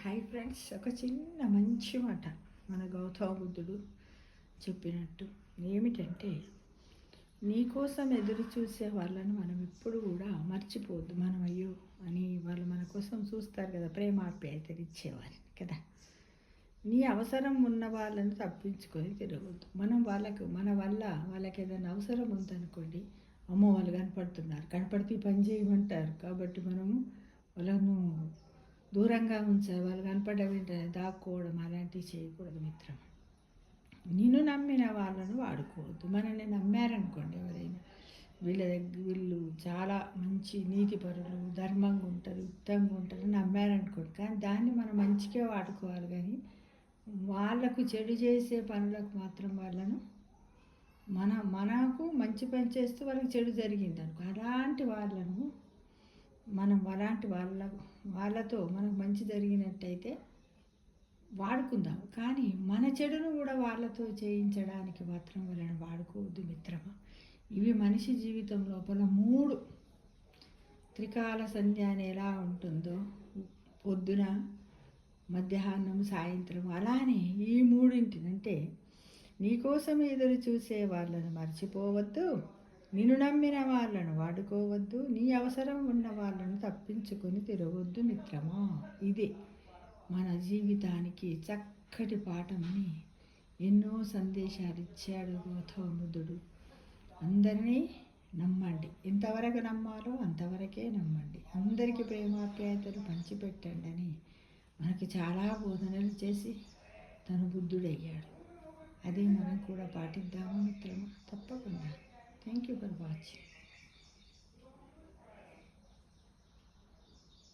Hi friends, ఒక చిన్న మంచి మాట మన గౌతమ బుద్ధుడు చెప్పినట్టు ఏమిటంటే, నీకోసం ఎదురు చూసే వాళ్ళని మనం ఎప్పుడు కూడా మర్చిపోవద్దు. మనం అయ్యో అని వాళ్ళు మన కోసం చూస్తారు కదా, ప్రేమాప్యాయతలు ఇచ్చేవారిని కదా. నీ అవసరం ఉన్న వాళ్ళని తప్పించుకొని తిరగవద్దు. మనం మన వల్ల వాళ్ళకి ఏదైనా అవసరం ఉందనుకోండి, అమ్మో వాళ్ళు కనపడుతున్నారు, కనపడితే పని చేయమంటారు కాబట్టి మనము వాళ్ళను దూరంగా ఉంచాలి. వాళ్ళు కనపడ్డ వెంటనే దాక్కోవడం అలాంటివి చేయకూడదు మిత్రం. నిన్ను నమ్మిన వాళ్ళను వాడుకోవద్దు. మనల్ని నమ్మారనుకోండి ఎవరైనా, వీళ్ళు చాలా మంచి నీతిపరులు, ధర్మంగా ఉంటారు, యుక్తంగా ఉంటారు నమ్మారనుకోండి, కానీ దాన్ని మనం మంచిగా వాడుకోవాలి. కానీ వాళ్ళకు చెడు చేసే పనులకు మాత్రం వాళ్ళను మనకు మంచి పని చేస్తూ వాళ్ళకి చెడు జరిగింది అనుకో, అలాంటి వాళ్ళను అలాంటి వాళ్ళతో మనకు మంచి జరిగినట్టయితే వాడుకుందాం. కానీ మన చెడును కూడా వాళ్ళతో చేయించడానికి మాత్రం వాళ్ళని వాడుకోవద్దు మిత్రమా. ఇవి మనిషి జీవితం లోపల 3 త్రికాల సంధ్య అని ఎలా ఉంటుందో, పొద్దున, మధ్యాహ్నం, సాయంత్రం, అలానే ఈ 3 అంటే నీకోసం ఎదురు చూసే వాళ్ళను మర్చిపోవద్దు, నిన్ను నమ్మిన వాళ్ళను వాడుకోవద్దు, నీ అవసరం ఉన్న వాళ్ళను తప్పించుకొని తిరగొద్దు మిత్రమా. ఇదే మన జీవితానికి చక్కటి పాఠమని ఎన్నో సందేశాలు ఇచ్చాడు గౌతమ బుద్ధుడు. అందరినీ నమ్మండి, ఎంతవరకు నమ్మాలో అంతవరకే నమ్మండి, అందరికీ ప్రేమాప్యాయతలు పంచిపెట్టండి అని మనకి చాలా బోధనలు చేసి తను బుద్ధుడయ్యాడు. అదే మనం కూడా పాటిద్దాము మిత్రమా, తప్పకుండా. Thank you for watching.